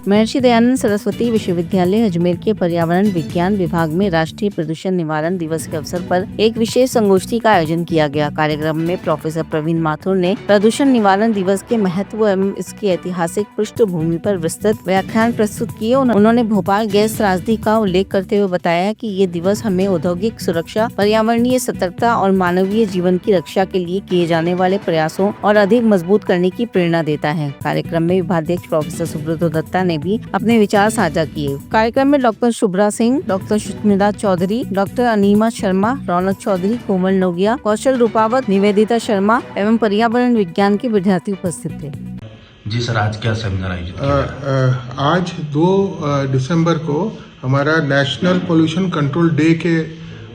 महर्षि दयानंद सरस्वती विश्वविद्यालय अजमेर के पर्यावरण विज्ञान विभाग में राष्ट्रीय प्रदूषण निवारण दिवस के अवसर पर एक विशेष संगोष्ठी का आयोजन किया गया। कार्यक्रम में प्रोफेसर प्रवीण माथुर ने प्रदूषण निवारण दिवस के महत्व एवं इसकी ऐतिहासिक पृष्ठभूमि पर विस्तृत व्याख्यान प्रस्तुत किए। उन्होंने भोपाल गैस त्रासदी का उल्लेख करते हुए बताया कि ये दिवस हमें औद्योगिक सुरक्षा, पर्यावरणीय सतर्कता और मानवीय जीवन की रक्षा के लिए किए जाने वाले प्रयासों और अधिक मजबूत करने की प्रेरणा देता है। कार्यक्रम में विभागाध्यक्ष प्रोफेसर सुब्रतो दत्ता ने भी अपने विचार साझा किए। कार्यक्रम में doctor Shubhra Singh, doctor Sushmita Chaudhary, doctor Anima Sharma, Raunak Chaudhary, Komal Nogia, Kaushal Rupawat, Nivedita Sharma एवं पर्यावरण विज्ञान के विद्यार्थी उपस्थित थे। जी सर, आज क्या सेमिनार आयोजित किया? आज 2 दिसंबर को हमारा नेशनल पोल्यूशन कंट्रोल डे के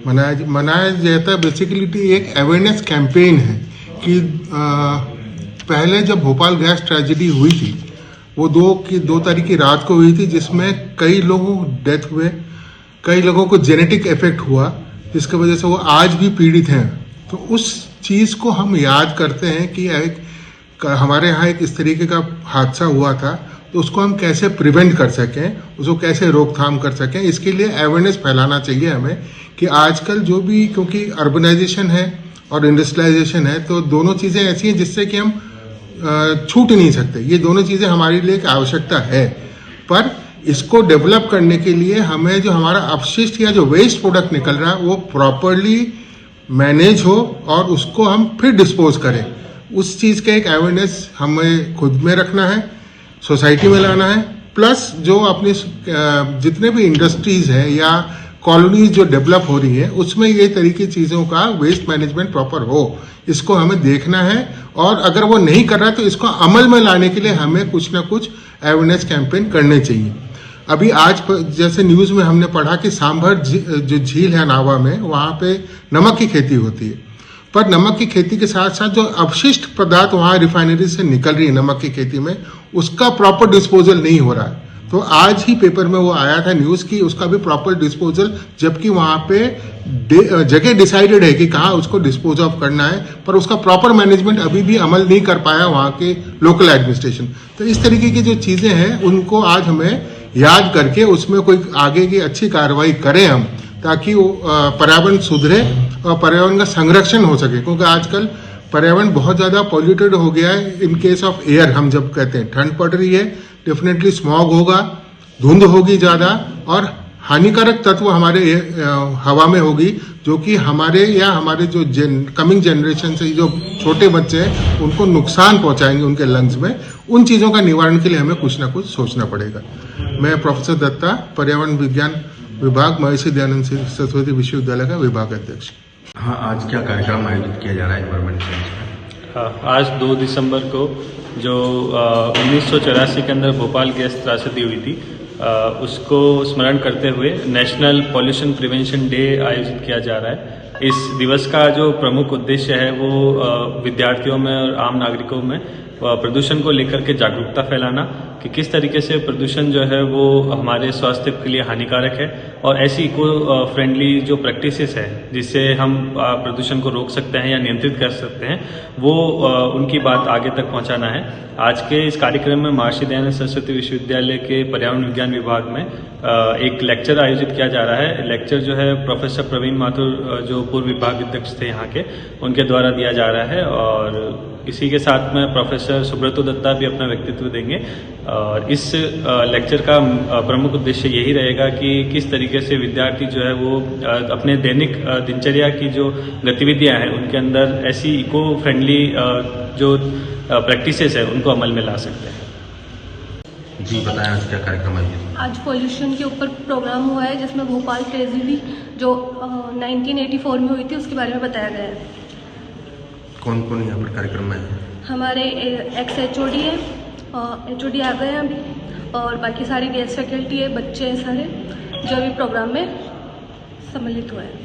मनाया जाता है। बेसिकली एक अवेयरनेस कैंपेन है कि पहले जब भोपाल गैस ट्रेजेडी हुई थी वो 2 तारीख की रात को हुई थी, जिसमें कई लोगों को डेथ हुए, कई लोगों को जेनेटिक इफेक्ट हुआ, जिसकी वजह से वो आज भी पीड़ित हैं। तो उस चीज़ को हम याद करते हैं कि हमारे यहाँ एक इस तरीके का हादसा हुआ था, तो उसको हम कैसे प्रिवेंट कर सकें, उसको कैसे रोकथाम कर सकें। इसके लिए अवेयरनेस फैलाना चाहिए हमें कि आजकल जो भी, क्योंकि अर्बनाइजेशन है और इंडस्ट्रियलाइजेशन है, तो दोनों चीज़ें ऐसी हैं जिससे कि हम छूट नहीं सकते। ये दोनों चीज़ें हमारे लिए एक आवश्यकता है, पर इसको डेवलप करने के लिए हमें जो हमारा अपशिष्ट या जो वेस्ट प्रोडक्ट निकल रहा है वो प्रॉपरली मैनेज हो और उसको हम फिर डिस्पोज करें। उस चीज़ का एक अवेयरनेस हमें खुद में रखना है, सोसाइटी में लाना है, प्लस जो अपने जितने भी इंडस्ट्रीज हैं या कॉलोनीज जो डेवलप हो रही है उसमें ये तरीके चीज़ों का वेस्ट मैनेजमेंट प्रॉपर हो, इसको हमें देखना है। और अगर वो नहीं कर रहा तो इसको अमल में लाने के लिए हमें कुछ ना कुछ अवेयरनेस कैंपेन करने चाहिए। अभी आज जैसे न्यूज़ में हमने पढ़ा कि सांभर जो झील है नावा में, वहाँ पे नमक की खेती होती है, पर नमक की खेती के साथ साथ जो अपशिष्ट पदार्थ वहाँ रिफाइनरी से निकल रही है नमक की खेती में, उसका प्रॉपर डिस्पोजल नहीं हो रहा है। तो आज ही पेपर में वो आया था न्यूज़ की उसका भी प्रॉपर डिस्पोजल, जबकि वहाँ पे जगह डिसाइडेड है कि कहाँ उसको डिस्पोज ऑफ करना है, पर उसका प्रॉपर मैनेजमेंट अभी भी अमल नहीं कर पाया वहाँ के लोकल एडमिनिस्ट्रेशन। तो इस तरीके की जो चीज़ें हैं उनको आज हमें याद करके उसमें कोई आगे की अच्छी कार्रवाई करें हम, ताकि वो पर्यावरण सुधरे और पर्यावरण का संरक्षण हो सके। क्योंकि आजकल पर्यावरण बहुत ज़्यादा पॉल्यूटेड हो गया है। इन केस ऑफ एयर हम जब कहते हैं ठंड पड़ रही है, डेफिनेटली स्मॉग होगा, धुंध होगी ज़्यादा और हानिकारक तत्व हमारे हवा में होगी, जो कि हमारे जो कमिंग जनरेशन से जो छोटे बच्चे हैं उनको नुकसान पहुंचाएंगे उनके लंग्स में। उन चीज़ों का निवारण के लिए हमें कुछ ना कुछ सोचना पड़ेगा। मैं प्रोफेसर दत्ता, पर्यावरण विज्ञान विभाग, महर्षि दयानंद सरस्वती विश्वविद्यालय का विभाग अध्यक्ष। हाँ, आज क्या कार्यक्रम आयोजित किया जा रहा है एनवायरमेंट चेंज में? आज 2 दिसंबर को जो 1984 के अंदर भोपाल गैस त्रासदी हुई थी, उसको स्मरण करते हुए नेशनल पॉल्यूशन प्रिवेंशन डे आयोजित किया जा रहा है। इस दिवस का जो प्रमुख उद्देश्य है वो विद्यार्थियों में और आम नागरिकों में प्रदूषण को लेकर के जागरूकता फैलाना कि किस तरीके से प्रदूषण जो है वो हमारे स्वास्थ्य के लिए हानिकारक है, और ऐसी इको फ्रेंडली जो प्रैक्टिसेस है जिससे हम प्रदूषण को रोक सकते हैं या नियंत्रित कर सकते हैं, वो उनकी बात आगे तक पहुंचाना है। आज के इस कार्यक्रम में महर्षि दयानंद सरस्वती विश्वविद्यालय के पर्यावरण विज्ञान विभाग में एक लेक्चर आयोजित किया जा रहा है। लेक्चर जो है प्रोफेसर प्रवीण माथुर जो पूर्व विभाग अध्यक्ष थे यहाँ के, उनके द्वारा दिया जा रहा है। और इसी के साथ में प्रोफेसर सुब्रतो दत्ता भी अपना व्यक्तित्व देंगे। और इस लेक्चर का प्रमुख उद्देश्य यही रहेगा कि किस तरीके से विद्यार्थी जो है वो अपने दैनिक दिनचर्या की जो गतिविधियां हैं उनके अंदर ऐसी इको फ्रेंडली जो प्रैक्टिसेस है उनको अमल में ला सकते हैं। जी बताएं, आज क्या कार्यक्रम आयोजित? आज पोल्यूशन के ऊपर प्रोग्राम हुआ है, जिसमें भोपाल ट्रेजेडी जो 1984 में हुई थी उसके बारे में बताया गया है। कौन कौन यहाँ पर कार्यक्रम में है? हमारे एक्स HOD है, HOD आ गए हैं, और बाकी सारी गेस्ट फैकल्टी है, बच्चे हैं सारे जो अभी प्रोग्राम में सम्मिलित हुए हैं।